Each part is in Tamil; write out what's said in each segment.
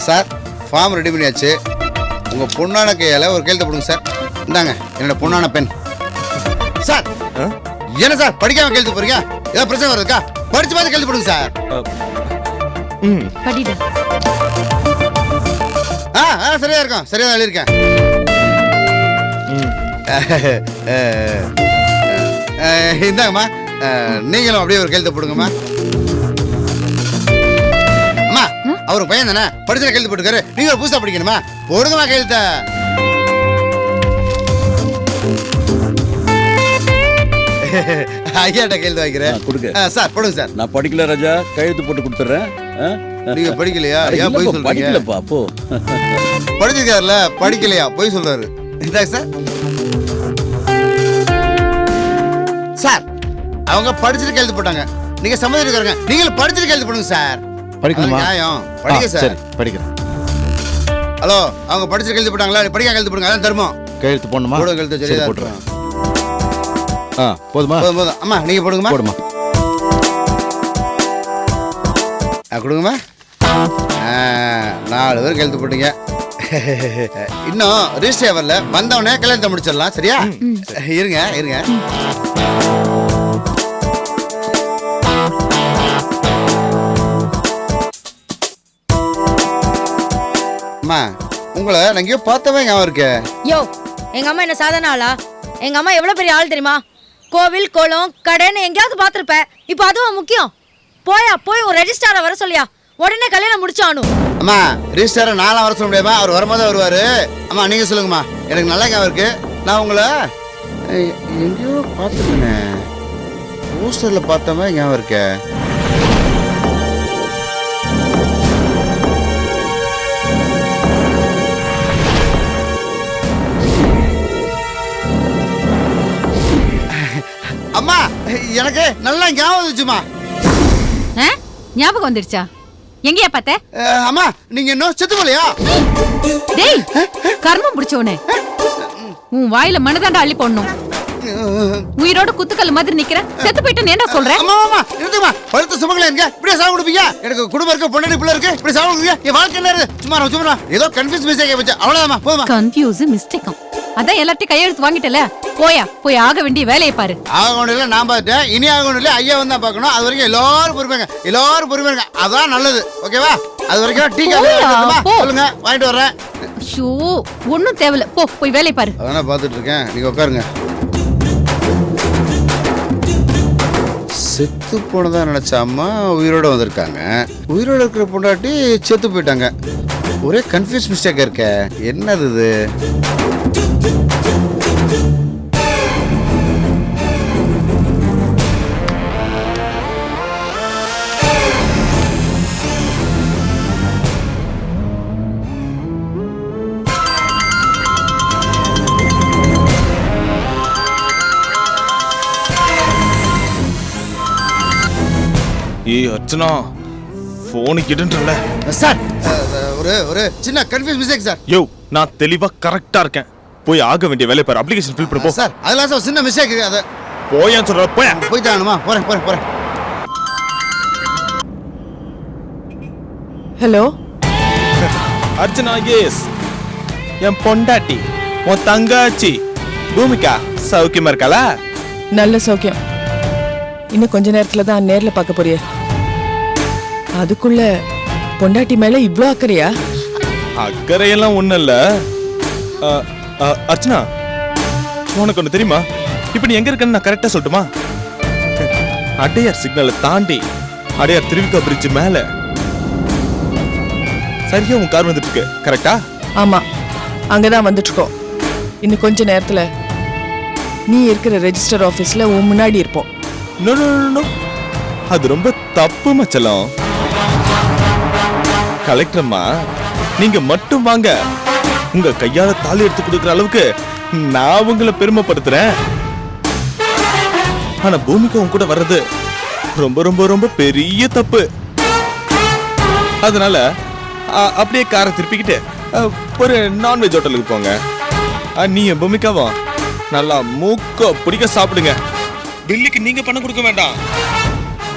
சார் ஃபார்ம் ரெடி பண்ணியாச்சு. உங்கள் பொண்ணான கையால் ஒரு கையெழுத்து போடுங்க சார். இந்தாங்க என்னோட பொண்ணான பெண். சார் என்ன சார் படிக்காம கையெழுத்து போறீங்க? ஏதாவது பிரச்சனை வருதுக்கா? படிச்சு பார்த்து கையெழுத்து போடுங்க சார். படிடா. சரியா இருக்கும், சரியா தான் எழுதியிருக்கேன். இந்தாங்கம்மா, நீங்களும் அப்படியே ஒரு கையெழுத்து போடுங்கம்மா. அம்மா அவரு பையன் தானே படிச்சு கையெழுத்து போட்டுக்காரு, நீங்க ஒரு புதுசா படிக்கணுமா? போடுங்கம்மா கையெழுத்த. ஐயாட்ட கையெழுத்து வைக்கிறேன். கொடுங்க சார், போடுங்க சார். நான் படிக்கல ராஜா, கையெழுத்து போட்டு கொடுத்துறேன். நீங்க படிக்கலையா? ஏன் போய் சொல்றீங்க? படிக்கலப்பா. போ. படிச்சிருக்காருல, படிக்கலையா போய் சொல்றாரு. இந்தாங்க சார். சார் அவங்க படிச்சுட்டு கையெழுத்து போட்டாங்க, நீங்க சம்மதம் இருக்காருங்க, நீங்களும் படிச்சுட்டு கையெழுத்து போடுங்க சார். படிக்கணுமா? நியாயம். படிக்க சார். சரி படிக்கிறேன். ஹலோ, அவங்க படிச்சுட்டு கையெழுத்து போட்டாங்களா? படிக்க கையெழுத்து போடுங்க, அதான் தருமம். கையெழுத்து போடணுமா? போடுங்க கையெழுத்து. சரியா போட்டுறேன். போதுமா? போதும் போதும். அம்மா நீங்க போடுங்கம்மா. போடுமா. கொடுங்கம்மா. 4 பேர் கையெழுத்து போட்டீங்க. இன்னும் ரிஜிஸ்டர் வரல, வந்தவனே கல்யாணத்தை முடிச்சிடலாம். சரியா? இருங்க இருங்க. அம்மா உங்களை நான் எங்கேயோ பார்த்தவன் ஞாபகம் இருக்கு. யோ, எங்க அம்மா என்ன சாதாரண ஆளா? எங்க அம்மா எவ்வளவு பெரிய ஆள் தெரியுமா? கோவில் கோலம் கடைன்னு எங்கேயாவது பார்த்துருப்ப. இப்போ அதுவும் முக்கியம். போய் ஒரு ரெஜிஸ்டாரை வர சொல்லியா, உடனே கல்யாணம் முடிச்சானும். அம்மா ரிஜிஸ்டாரை 4 வருஷம் முடியாமா? அவர் வரும்போது வருவாரு. அம்மா நீங்க சொல்லுங்கம்மா, எனக்கு நல்லா ஞாபகம் இருக்கு. நான் உங்களை எங்கேயோ பார்த்துருக்கேன், போஸ்டர்ல பார்த்தவன் ஞாபகம் இருக்கு. அம்மா எனக்கு நல்லா ஞாபகம் வந்துச்சுமா. ஞாபகம் வந்துடுச்சா? எங்கயா பார்த்த? அம்மா நீங்க இன்னும் செத்து போலையா? டேய் கர்மம் பிடிச்சவனே, உன் வாயில மனதாண்டா அள்ளி போடணும். உயிரோட குத்துக்கல் மாதிரி நிக்கிற, செத்து போயிட்டு நேரா சொல்றேன். அம்மா அம்மா நிறுத்துமா, பழுத்த சுமங்களா இருங்க, இப்படியே சாவு கொடுப்பீங்க? எனக்கு குடும்பம் இருக்கு, பொண்டாட்டி பிள்ளை இருக்கு, இப்படி சாவு கொடுப்பீங்க? என் வாழ்க்கை என்ன இருக்கு? சும்மா ஏதோ கன்ஃபியூஸ் மிஸ்டேக் வச்சு அவ்வளவுதாம்மா. போதுமா? கன்ஃபியூஸ் மிஸ்டேக்கும் அதான் எல்லாத்தையும் கையெழுத்து வாங்கிட்டல. போய் ஆக வேண்டிய வேலையை பாரு. ஆக ஒன்றும் நான் பார்த்துட்டேன், இனி ஆக ஒன்றும் இல்லை, ஐயா வந்து தான் பார்க்கணும். அது வரைக்கும் எல்லாரும் பொறுமைங்க, அதான் நல்லது. ஓகேவா? அது வரைக்கும் டீ சொல்லுங்க, வாங்கிட்டு வர்றேன். ஷோ ஒன்னும் தேவையில்ல, போய் வேலையை பாரு. அதானே பார்த்துட்டு இருக்கேன், நீங்க உட்காருங்க. செத்து போனதா நினைச்ச அம்மா உயிரோட வந்திருக்காங்க, உயிரோட இருக்கிற பொண்டாட்டி செத்து போயிட்டாங்க. ஒரே கன்ஃபியூஸ் மிஸ்டேக் இருக்க, என்னது இது? ஏய் அர்ச்சனா, போன் கிட்டன்றல சார். ஒரு சின்ன கன்ஃபியூஸ் மிஸ்டேக் சார். யோ நான் தெளிவா கரெக்டா இருக்கேன், போய் ஆக வேண்டிய வேலைய பாரு. அப்ளிகேஷன் ஃபில் பண்ணு போ. சார் அதெல்லாம் சார் சின்ன மிஸ்டேக் இருக்கு, அத போயான்னு சொல்ற. போய் தானுமா? போறேன். ஹலோ அர்ச்சனா, எஸ் என் பொண்டாட்டி, உன் தங்காச்சி பூமிகா சௌக்கியமா இருக்காளா? நல்ல சௌக்கியம். இன்னும் கொஞ்ச நேரத்துல தான் நேர்ல பார்க்க போறிய. அதுக்குள்ள பொண்டாட்டி மேல இவ்ளோ அக்கறையா? அக்கறையெல்லாம் ஒண்ணும் இல்ல. அர்ச்சனா, உனக்கு ஒண்ணு தெரியுமா? இப்ப நீ எங்க இருக்கன்னு நான் கரெக்டா சொல்லட்டுமா? அடையார் சிக்னலை தாண்டி அடையார் திருவிக்கா பிரிட்ஜ் மேல சரியா உன் கார் வந்துட்டு இருக்கு. கரெக்டா? ஆமா, அங்கதான் வந்துட்டு இருக்கோம். இன்னும் கொஞ்ச நேரத்துல நீ இருக்கிற ரெஜிஸ்டர் ஆபீஸ்ல உன் முன்னாடி இருப்போம். நோ நோ நோ, அது ரொம்ப தப்பு மச்சலம். கலெக்டர்மா, நீங்க மட்டும் வாங்க, உங்க கையால தாலி எடுத்து கொடுக்குற அளவுக்கு நான் உங்களை பெருமைப்படுத்துறேன். ஆனா பூமிக்கு உன் கூட வர்றது ரொம்ப ரொம்ப ரொம்ப பெரிய தப்பு. அதனால அப்படியே காரை திருப்பிக்கிட்டு ஒரு நான்வெஜ் ஹோட்டலுக்கு போங்க. நீ பூமிக்காவா நல்லா மூக்க பிடிக்க சாப்பிடுங்க. பில்லுக்கு நீங்க பணம் கொடுக்க வேண்டாம்,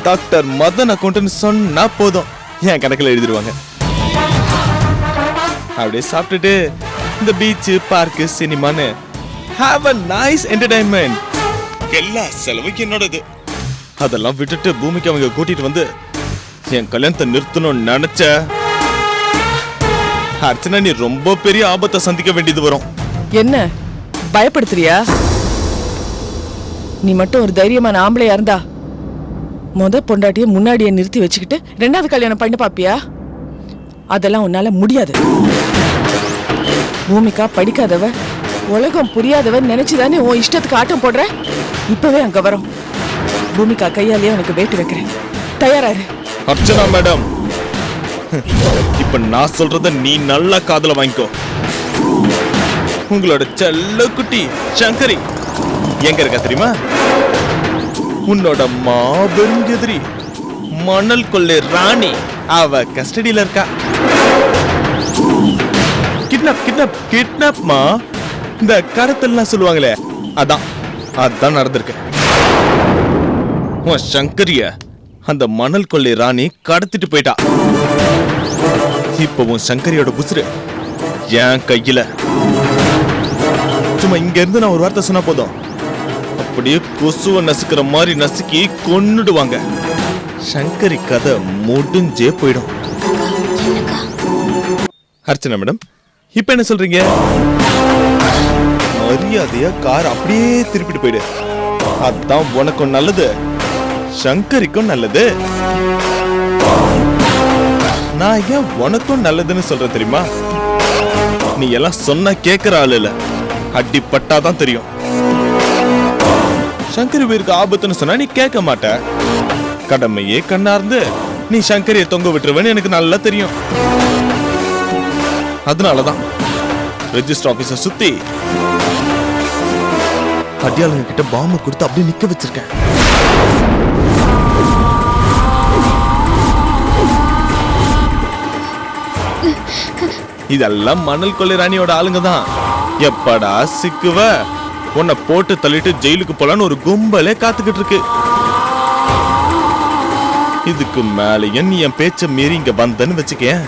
டாக்டர் மதன் அக்கௌண்ட்னு சொன்னா போதும், என் கணக்கில் எழுதிடுவாங்க. அப்படியே சாப்பிட்டுட்டு இந்த பீச் பார்க்கு சினிமான்னு ஹாவ் அ நைஸ் என்டர்டைன்மெண்ட். எல்லா செலவும் என்னோடது. அதெல்லாம் விட்டுட்டு பூமிக்கு அவங்க கூட்டிட்டு வந்து என் கல்யாணத்தை நிறுத்தணும்னு நினைச்ச அர்ச்சனா, நீ ரொம்ப பெரிய ஆபத்தை சந்திக்க வேண்டியது வரும். என்ன பயப்படுத்துறியா? நீ மட்டும் ஒரு தைரியமான ஆம்பளையா இருந்தா பொண்டாட்டிய முன்னாடியே நிறுத்தி வச்சுக்கிட்டு 2வது கல்யாணம் பண்ணி பாப்பியா? அதெல்லாம் உன்னால முடியாது. பூமிகா படிக்காதவ, உலகம் புரியாதவ நினைச்சுதானே உன் இஷ்டத்துக்கு ஆட்டம் போடுற. இப்பவே அங்க வரும். பூமிகா கையாலேயே உனக்கு வேட்டு வைக்கிறேன். தயாராரு? அர்ச்சனா மேடம், இப்ப நான் சொல்றத நீ நல்லா காதுல வாங்கிக்கோ. உங்களோட செல்ல குட்டி சங்கரி எங்க இருக்கா தெரியுமா? உன்னோட மாபெரும் எதிரி மணல் கொள்ளை ராணி அவ கஸ்டடியில இருக்கா. கிட்னாப் கிட்னாப் கிட்னாப்மா, இந்த கடத்தல்லாம் சொல்லுவாங்களே, அதான் நடந்திருக்கு. உன் சங்கரிய அந்த மணல் கொள்ளை ராணி கடத்திட்டு போயிட்டா. இப்ப உன் சங்கரியோட புசுரு என் கையில. சும்மா இங்க இருந்து நான் ஒரு வார்த்தை சொன்னா போதும், அப்படியே கொசுவை நசுக்கிற மாதிரி நசுக்கி கொன்னுடுவாங்க. சங்கரி கதை முடிஞ்சே போயிடும். அர்ச்சனா மேடம், இப்ப என்ன சொல்றீங்க? மரியாதையா கார் அப்படியே திருப்பிட்டு போயிடு. அதான் உனக்கும் நல்லது, சங்கரிக்கும் நல்லது. நான் ஏன் உனக்கும் நல்லதுன்னு சொல்றேன் தெரியுமா? நீ எல்லாம் சொன்னா கேட்கிற ஆளு இல்ல, அடிப்பட்டாதான் தெரியும். சங்கரி உயிருக்கு ஆபத்துன்னு சொன்னா நீ கேட்க மாட்ட. கடமையே கண்ணார்ந்து நீ சங்கரியை தொங்க விட்டுருவேன்னு எனக்கு நல்லா தெரியும். அதனாலதான் ரெஜிஸ்டர் ஆபீஸ சுத்தி அடியாளுங்க கிட்ட பாம்பு கொடுத்து அப்படியே நிக்க வச்சிருக்கேன். இதெல்லாம் மணல் கொள்ளை ராணியோட ஆளுங்க தான். எப்படா சிக்குவ, உன்னை போட்டு தள்ளிட்டு ஜெயிலுக்கு போலான்னு ஒரு கும்பலே காத்துக்கிட்டு இருக்கு. இதுக்கு மேலேயும் நீ என் பேச்ச மீறி இங்க வந்தன்னு வச்சுக்கேன்,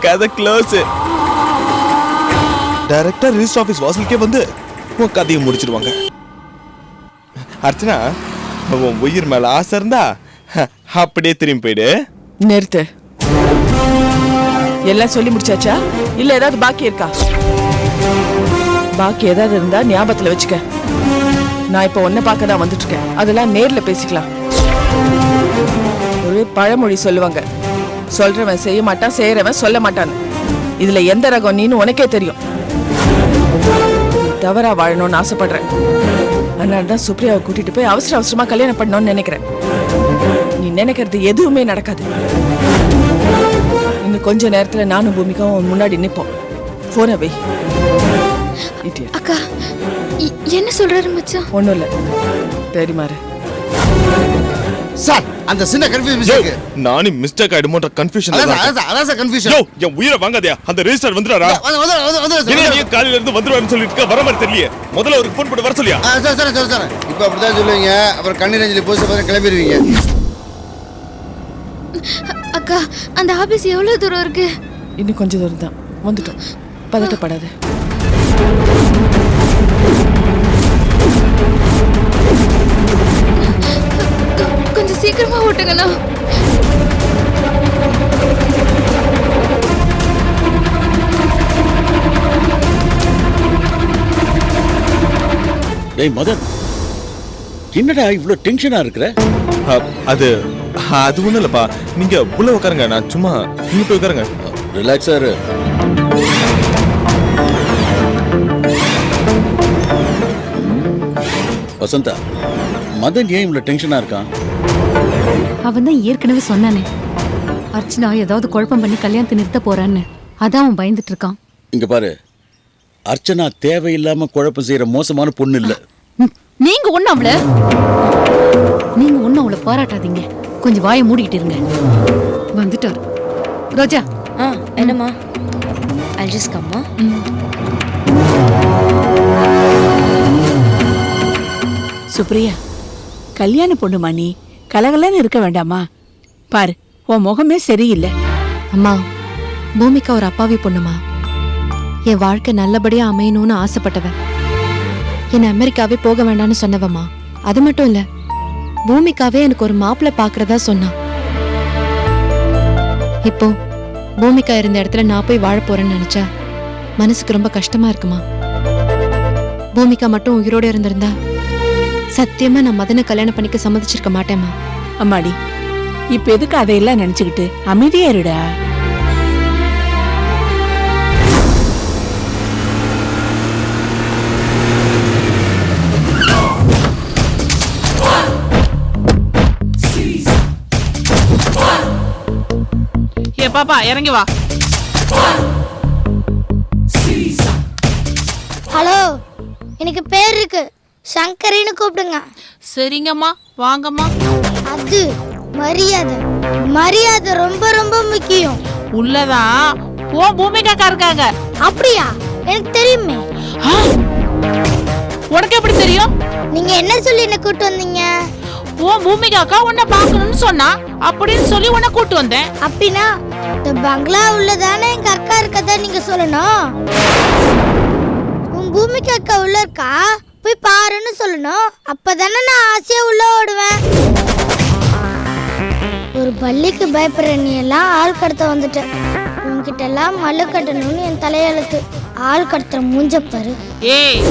கதை க்ளோஸ். டைரக்டா ரிஜிஸ்டர் ஆபீஸ் வாசலுக்கே வந்து உன் கதையை முடிச்சிடுவாங்க. அர்ச்சனா, உன் உயிர் மேல ஆசை இருந்தா அப்படியே திரும்பி போயிடு. நிறுத்து. எல்லாம் சொல்லி முடிச்சாச்சா, இல்ல ஏதாவது பாக்கி இருக்கா? பாக்கி ஏதாவது இருந்தா ஞாபகத்துல வச்சுக்க. நான் இப்ப உன்னை பார்க்க தான் வந்துட்டு இருக்கேன். அதெல்லாம் நேர்ல பேசிக்கலாம். ஒரு பழமொழி சொல்லுவாங்க, சொல்றவன் செய்ய மாட்டான், செய்யறவன் சொல்ல மாட்டான்னு. இதுல எந்த ரகம் நீன்னு உனக்கே தெரியும். தவறா வாழணும்னு ஆசைப்படுறேன். அதனாலதான் சுப்ரியாவை கூட்டிட்டு போய் அவசர அவசரமா கல்யாணம் பண்ணணும்னு நினைக்கிறேன். நீ நினைக்கிறது எதுவுமே நடக்காது. இன்னும் கொஞ்ச நேரத்துல நானும் பூமிக்காவும் முன்னாடி நிப்போம். போன வை. அக்கா, என்ன சொல்றாரு மச்சான்? ஒண்ணும் இல்ல, தெரியுமாரு. சார், அந்த சின்ன கன்ஃபியூஷன் நானும் மிஸ்டேக் ஆயிடுமோன்ற கன்ஃபியூஷன். அதான் சார் கன்ஃபியூஷன். என் உயிரை வாங்காதயா, அந்த ரெஜிஸ்டர் வந்துறாரா? நீ காலையில இருந்து வந்துருவான்னு சொல்லிட்டு வர மாதிரி தெரியல. முதல்ல ஒரு ஃபோன் போட்டு வர சொல்லியா? சார் இப்போ அப்படிதான் சொல்லுவீங்க. அப்புறம் கண்ணீரஞ்சலி போஸ்ட் பார்த்து கிளம்பிடுவீங்க. அக்கா, அந்த ஆபீஸ் எவ்வளவு தூரம் இருக்கு? இன்னும் கொஞ்சம் தூரம் தான், வந்துட்டோம். பதட்டப்படாத. கொஞ்சம் சீக்கிரமா ஓட்டுங்கண்ணா. டேய் மதன், என்னடா இவ்ளோ டென்ஷனா இருக்கிற? அது ஒண்ணும் இல்லப்பா, நீங்க உள்ள உட்காருங்க, நான் சும்மா நீங்க போய் உட்காருங்க. ரிலாக்ஸா இரு. வசந்தா, மதன் ஏன் இவ்வளவு டென்ஷனா இருக்கான்? அவன் தான் ஏற்கனவே சொன்னானே, அர்ச்சனா ஏதாவது குழப்பம் பண்ணி கல்யாணத்தை நிறுத்த போறான்னு. அதான் அவன் பயந்துட்டு இருக்கான். இங்க பாரு, அர்ச்சனா தேவையில்லாம குழப்பம் செய்யற மோசமான பொண்ணு இல்ல. நீங்க ஒண்ணு அவளை பாராட்டாதீங்க. கொஞ்சம் வாயை மூடிக்கிட்டு இருங்க. வந்துட்டாரு. ரோஜா. என்னம்மா? I'll just come, ma. Supriya, கல்யாண பொண்ணுமா நீ, கலகலன்னு இருக்க வேண்டாமா? பாரு, உன் முகமே சரியில்லை. அம்மா, பூமிகா ஒரு அப்பாவி பொண்ணுமா. என் வாழ்க்கை நல்லபடியா அமையணும்னு ஆசைப்பட்டவ. என்னை அமெரிக்காவே போக வேண்டாம்னு சொன்னவம்மா. அது மட்டும் இல்ல, பூமிகாவே எனக்கு ஒரு மாப்பிள்ளை பாக்குறதா சொன்னா. இப்போ பூமிகா இருந்த இடத்துல நான் போய் வாழ போறேன்னு நினைச்சா மனசுக்கு ரொம்ப கஷ்டமா இருக்குமா. பூமிகா மட்டும் உயிரோட இருந்திருந்தா சத்தியமா நான் மதனை கல்யாணம் பண்ணிக்க சம்மதிச்சிருக்க மாட்டேம்மா. அம்மாடி, இப்ப எதுக்கு அதையெல்லாம் நினைச்சுக்கிட்டு அமைதியா இருடா. ஏ பாப்பா, இறங்கி வா. ஹலோ, எனக்கு பேர் இருக்கு, சங்கரின்னு கூப்பிடுங்க. சரிங்கம்மா, வாங்கம்மா. அது மரியாதை, மரியாதை ரொம்ப ரொம்ப முக்கியம். உள்ளதான் ஓ பூமிகாக்கா இருக்காங்க. அப்படியா? எனக்கு தெரியுமே. உனக்கு எப்படி தெரியும்? நீங்க என்ன சொல்லி என்ன கூட்டு வந்தீங்க? ஓ பூமிகாக்கா உன்னை பார்க்கணும்னு சொன்னா அப்படின்னு சொல்லி உன்னை கூட்டு வந்தேன். அப்படின்னா இந்த பங்களா உள்ளதானே எங்க அக்கா இருக்கதா நீங்க சொல்லணும். உன் பூமிகா அக்கா உள்ள இருக்கா, போய் பாருன்னு சொல்லணும். அப்பதானே நான் ஆசையா உள்ள ஓடுவேன். ஒரு பள்ளிக்கு பயப்படுற நீ எல்லாம் ஆள் கடத்த வந்துட்ட. உன்கிட்ட எல்லாம் மல்லு கட்டணும்னு என் தலையெழுத்து. ஆள் கடத்துற மூஞ்ச பாரு. ஏய்,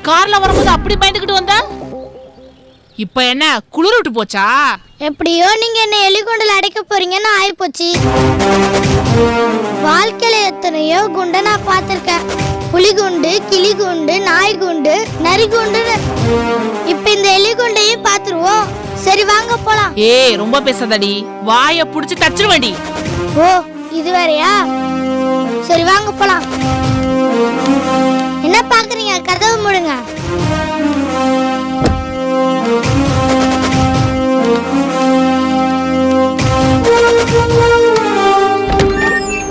கார்ல வரும்போது அப்படி பயந்துக்கிட்டு வந்த, இப்ப என்ன குளிர் விட்டு போச்சா? எப்படியோ நீங்க என்ன எலிகுண்டில் அடைக்க போறீங்கன்னு ஆயிப்போச்சு. வாழ்க்கையில எத்தனையோ குண்டை நான் பார்த்திருக்கேன். புலிகுண்டு, கிளிகுண்டு, நாய்குண்டு, நரிகுண்டுன்னு. இப்ப இந்த எலிகுண்டையும் பார்த்துருவோம். சரி வாங்க போலாம். ஏய், ரொம்ப பேசாதடி, வாய புடிச்சு தச்சிருவேண்டி. ஓ, இது வேறயா? சரி வாங்க போலாம். என்ன பாக்குறீங்க? கதவு மூடுங்க.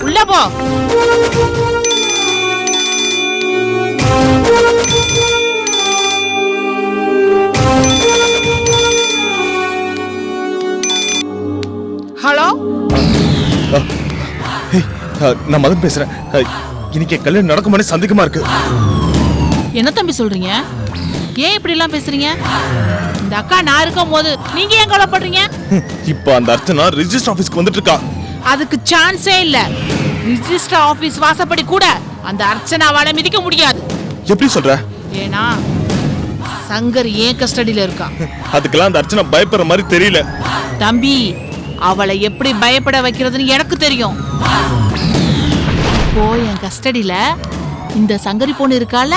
உள்ள போ. ஹலோ, நான் மதன் பேசுறேன். இன்னைக்கு கல்யாணம் நடக்குமானே சந்தேகமா இருக்கு. என்ன தம்பி சொல்றீங்க? ஏன் இப்படி எல்லாம் பேசுறீங்க? இந்த அக்கா நான் இருக்கும் போது நீங்க ஏன் கவலைப்படுறீங்க? இப்ப அந்த அர்ச்சனா ரிஜிஸ்டர் ஆபீஸ்க்கு வந்துட்டு இருக்கா. அதுக்கு சான்ஸே இல்ல. ரிஜிஸ்டர் ஆபீஸ் வாசப்படி கூட அந்த அர்ச்சனாவால மிதிக்க முடியாது. எப்படி சொல்ற? ஏன்னா சங்கர் ஏன் கஸ்டடியில இருக்கா. அதுக்கெல்லாம் அந்த அர்ச்சனா பயப்படுற மாதிரி தெரியல. தம்பி, அவளை எப்படி பயப்பட வைக்கிறதுன்னு எனக்கு தெரியும். இப்போ என் கஸ்டடியில இந்த சங்கரி பொண்ணு இருக்கால,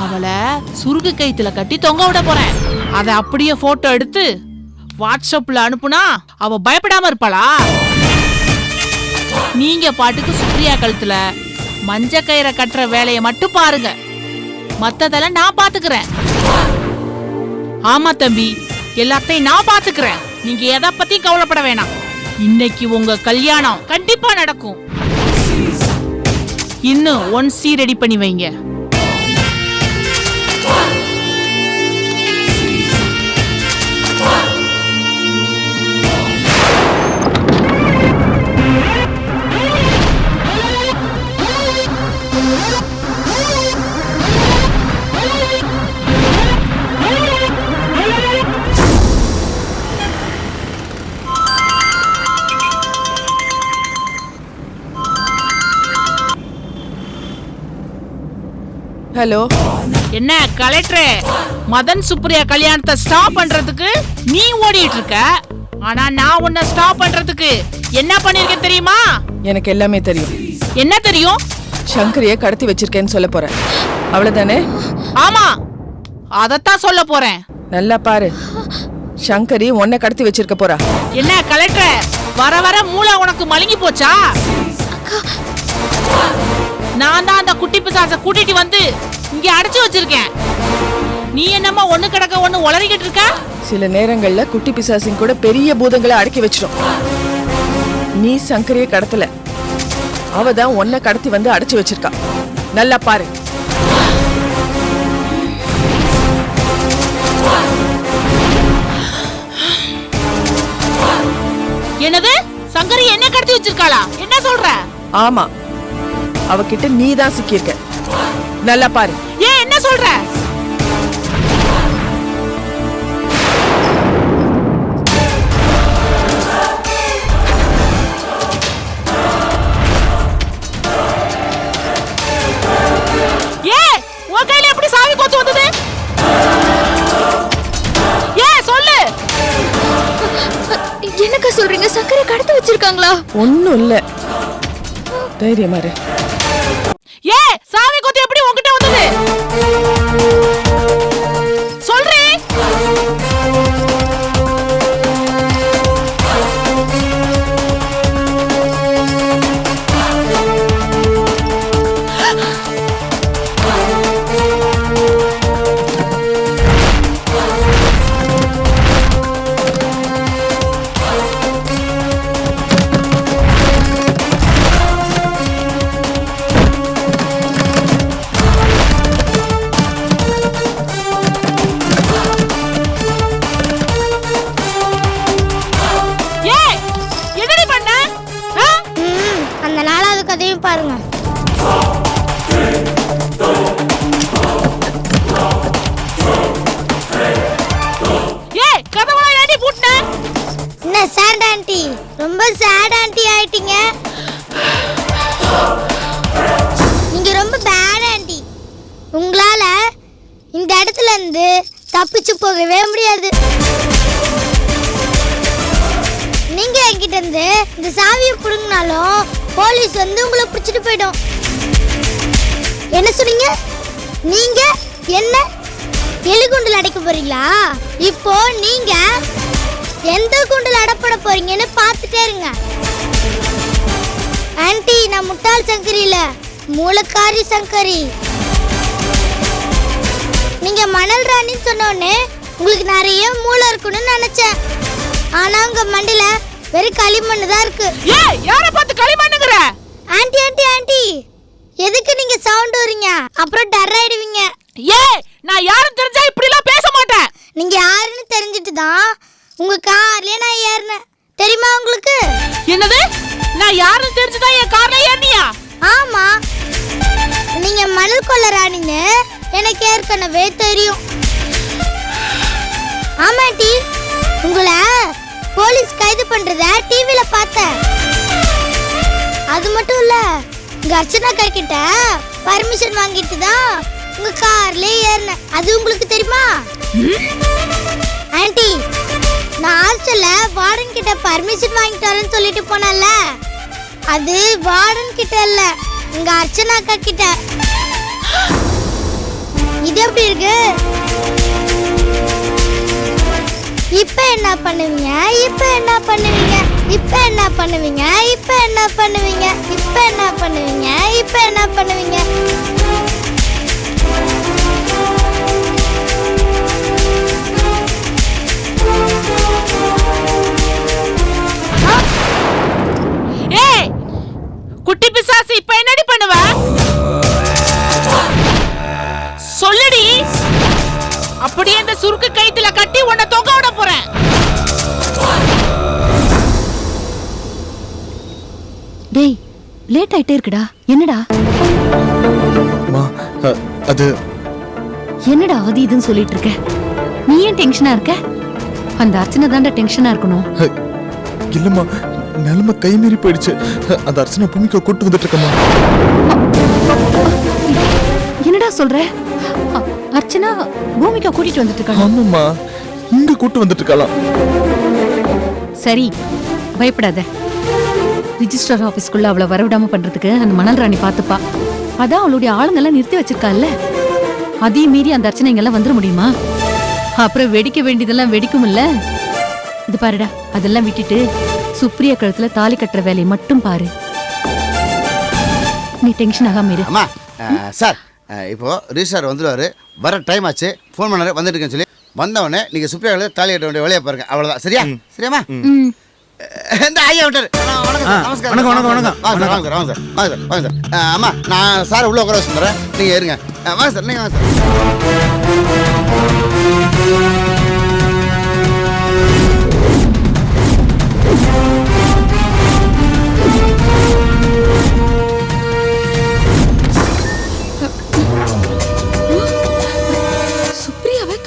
அவளை சுருகு கைத்துல கட்டி தொங்க விட போறேன். அதை அப்படியே போட்டோ எடுத்து வாட்ஸ்அப்ல அனுப்புனா அவ பயப்படாம இருப்பாளா? நீங்க பாட்டுக்கு சுப்ரியா கழுத்துல மஞ்ச கயிறை கட்டுற வேலையை மட்டும் பாருங்க. மத்ததெல்லாம் நான் பாத்துக்கிறேன். ஆமா தம்பி, எல்லாத்தையும் நான் பாத்துக்கிறேன். நீங்க எதை பத்தியும் கவலைப்பட வேணாம். இன்னைக்கு உங்க கல்யாணம் கண்டிப்பா நடக்கும். இன்னும் 1C ரெடி பண்ணி வைங்க. ஹலோ, என்ன கலெக்டரே, மதன் சுப்ரியா கல்யாணத்தை ஸ்டாப் பண்றதுக்கு நீ ஓடிட்டு இருக்க. ஆனா நான் உன்னை ஸ்டாப் பண்றதுக்கு என்ன பண்ணிருக்கேன் தெரியுமா? எனக்கு எல்லாமே தெரியும். என்ன தெரியும்? சங்கரிய கடத்தி வச்சிருக்கேன்னு சொல்ல போறேன், அவ்வளவுதானே? ஆமா, அதத்தான் சொல்ல போறேன். நல்லா பாரு, சங்கரி உன்னை கடத்தி வச்சிருக்க போறா. என்ன கலெக்டர், வர வர மூளை உனக்கு மழுங்கி போச்சா? நான் தான் அந்த குட்டி பிசாசை கூட்டிட்டு வந்து இங்க அடைச்சு வச்சிருக்கேன். நீ என்னம்மா ஒண்ணு கிடக்க ஒண்ணு உளறிக்கிட்டு இருக்க? சில நேரங்கள்ல குட்டி பிசாசின் கூட பெரிய பூதங்களை அடக்கி வச்சிடும். நீ சங்கரிய கடத்தல, அவதான் உன்னை கடத்தி வந்து அடைச்சு வச்சிருக்கா. நல்லா பாரு. என்னது? சங்கரி என்ன கடத்தி வச்சிருக்காளா? என்ன சொல்ற? ஆமா, அவகிட்ட நீ தான் சிக்கியிருக்க. நல்லா பாரு. ஏன் என்ன சொல்ற? ஏன் உன் கையில எப்படி சாவி கொத்து வந்தது? ஏன் சொல்லு. என்னக்கா சொல்றீங்க? சக்கரை கடத்தி வச்சிருக்காங்களா? ஒண்ணும் இல்ல, தைரியமா இரு. ஏன் சாவி கொத்து எப்படி உன்கிட்ட வந்தது? சொல்றே. அந்த 4வது கதையும் பாருங்க. ஏய், கதவா ஏடி பூட்ன? என்ன சேட் ஆண்டி, ரொம்ப சேட் ஆண்டி ஆயிட்டீங்க. நீங்க ரொம்ப பேட் ஆண்டி. உங்களால இந்த இடத்துல இருந்து தப்பிச்சு போகவே முடியாது. நீங்க என்கிட்ட இருந்து இந்த சாவியை புடுங்கினாலும் போலீஸ் வந்து உங்களை பிடிச்சிட்டு போயிடும். என்ன சொன்னீங்க? நீங்க என்ன எலிகுண்டில் அடைக்க போறீங்களா? இப்போ நீங்க எந்த குண்டில் அடப்பட போறீங்கன்னு பார்த்துட்டே இருங்க. ஆன்ட்டி, நான் முட்டாள் சங்கரி இல்ல, மூலக்காரி சங்கரி. நீங்க மணல் ராணின்னு சொன்னோடனே உங்களுக்கு நிறைய மூளை இருக்குன்னு நினைச்சேன். ஆனா உங்க மண்டில வெறும் களிமண்ணு தான் இருக்கு. ஏய், யார பார்த்து களிமண்ணுங்கற? ஆன்ட்டி ஆன்ட்டி ஆன்ட்டி, எதுக்கு நீங்க சவுண்ட் வரீங்க? அப்புறம் டர் ஆயிடுவீங்க. ஏய், நான் யாரும் தெரிஞ்சா இப்படி எல்லாம் பேச மாட்டேன். நீங்க யாருன்னு தெரிஞ்சிட்டு தான் உங்க கார்லயே நான் ஏறினேன். தெரியுமா உங்களுக்கு? என்னது? நான் யாருன்னு தெரிஞ்சதா என் கார்ல ஏறினியா? ஆமா, நீங்க மணல் கொள்ள ராணின்னு எனக்கு ஏற்கனவே தெரியும். ஆமா ஆன்ட்டி, உங்களை போலீஸ் கைது பண்றத டிவில பார்த்தேன். அது மட்டும் இல்ல, உங்க அர்ச்சனா கிட்ட பர்மிஷன் வாங்கிட்டு தான் உங்க கார்ல ஏறினேன். அது உங்களுக்கு தெரியுமா? ஆன்ட்டி, நான் ஹாஸ்டல்ல வார்டன் கிட்ட பர்மிஷன் வாங்கிட்டு வரேன்னு சொல்லிட்டு போனேன்ல, அது வார்டன் கிட்ட இல்ல, உங்க அர்ச்சனா கிட்ட. இது எப்படி இருக்கு? இப்ப என்ன பண்ணுவீங்க? இப்ப என்ன பண்ணுவீங்க? இப்ப என்ன பண்ணுவீங்க? இப்ப என்ன பண்ணுவீங்க? இப்ப என்ன பண்ணுவீங்க? இப்ப என்ன பண்ணுவீங்க? ஏய், குட்டி பிசாசு, இப்ப என்னடி பண்ணுவ? சொல்லுடி. அப்படியே அந்த சுருக்கு கயித்துல கட்டி உன்னை தொங்க விட போறேன். டேய், லேட் ஆயிட்டே இருக்குடா. என்னடா அது என்னடா அது இதுன்னு சொல்லிட்டு இருக்க? நீ ஏன் டென்ஷனா இருக்க? அந்த அர்ச்சனை தான்டா டென்ஷனா இருக்கணும். இல்லம்மா, நிலைமை கை மீறி போயிடுச்சு. அந்த அர்ச்சனா பூமிக்கு கூட்டு வந்துட்டு இருக்கமா. என்னடா சொல்ற? அர்ச்சனா பூமிகா கூட்டிட்டு வந்துட்டு இருக்காங்க. ஆமாம்மா, இங்க கூட்டு வந்துட்டு இருக்கலாம். சரி, பயப்படாத. ரிஜிஸ்டர் ஆபீஸ்க்குள்ள அவளை வரவிடாம பண்றதுக்கு அந்த மணல் ராணி பாத்துப்பா. அதான் அவளுடைய ஆளுங்கெல்லாம் நிறுத்தி வச்சிருக்காள்ல. அதையும் மீறி அந்த அர்ச்சனை இங்கெல்லாம் வந்துட முடியுமா? அப்புறம் வெடிக்க வேண்டியதெல்லாம் வெடிக்கும் இல்ல. இது பாருடா, அதெல்லாம் விட்டுட்டு சுப்ரியா கழுத்துல தாலி கட்டுற வேலையை மட்டும் பாரு. நீ டென்ஷன் ஆகாம இரு. அம்மா, சார் இப்போ ரிஜிஸ்டார் வந்துடுவாரு. வர டைம் ஆச்சு, ஃபோன் பண்ணாரு வந்துட்டு இருக்கேன்னு சொல்லி. வந்தவொடனே நீங்க சுப்ரியா தாலி கட்ட வேண்டிய வேலையை பாருங்க. அவ்வளவுதான். சரியா? சரியாம்மா? இந்த ஐயா விட்டாரு. நமஸ்காரம். வணக்கம், வணக்கம். வாங்க சார், வாங்க சார், வாங்க சார், வாங்க சார். அம்மா, நான் சார் உள்ள உட்கார வச்சுருந்தேன். நீங்க இருங்க. வாங்க சார், நீங்க வாங்க சார்.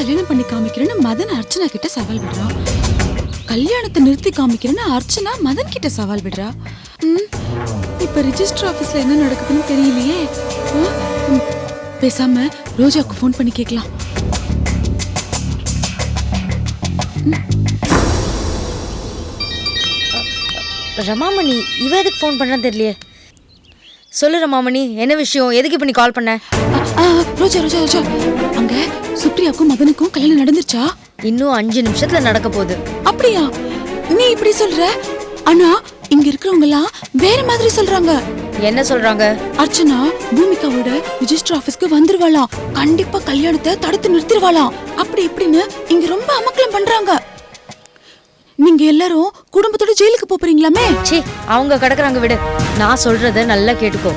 கல்யாணம் பண்ணி காமிக்கிறேன்னு மதன் அர்ச்சனா கிட்ட சவால் விடுறா. கல்யாணத்தை நிறுத்தி காமிக்கிறேன்னு அர்ச்சனா மதன் கிட்ட சவால் விடுறா. இப்ப ரிஜிஸ்டர் ஆபீஸ்ல என்ன நடக்குதுன்னு தெரியலையே. பேசாம ரோஜாக்கு ஃபோன் பண்ணி கேட்கலாம். ரமாமணி இவ எதுக்கு ஃபோன் பண்ணா தெரியலையே. சொல்லு ரமாமணி, என்ன விஷயம்? எதுக்கு இப்ப நீ கால் பண்ண? ரோஜா ரோஜா ரோஜா, அங்க சுப்ரியாக்கும் மதனுக்கும் கல்யாணம் நடந்துருச்சா? இன்னும் 5 நிமிஷத்துல நடக்க போகுது. அப்படியா? நீ இப்படி சொல்ற, ஆனா இங்க இருக்கிறவங்க எல்லாம் வேற மாதிரி சொல்றாங்க. என்ன சொல்றாங்க? அர்ச்சனா பூமிகாவோட ரிஜிஸ்டர் ஆபீஸ்க்கு வந்துருவாளாம். கண்டிப்பா கல்யாணத்தை தடுத்து நிறுத்திடுவாளாம். அப்படி இப்படின்னு இங்க ரொம்ப அமக்கலம் பண்றாங்க. நீங்க எல்லாரும் குடும்பத்தோட ஜெயிலுக்கு போறீங்களாமே? சீ, அவங்க கிடக்குறாங்க விடு. நான் சொல்றத நல்லா கேட்டுக்கோ.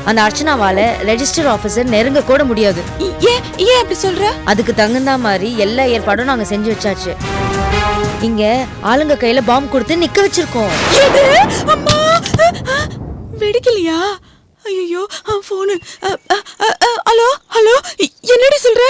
அந்த அர்ச்சனாவால ரெஜிஸ்டர் ஆபீசர் நெருங்க கூட முடியாது. ஏன் அப்படி சொல்ற? அதுக்கு தகுந்த மாதிரி எல்லா ஏற்பாடும் நாங்க செஞ்சு வச்சாச்சு. இங்க ஆளுங்க கையில பாம்பு கொடுத்து நிக்க வச்சிருக்கோம். அம்மா, வெடிக்கலையா? ஐயோ, போன். ஹலோ ஹலோ, என்னடி சொல்ற?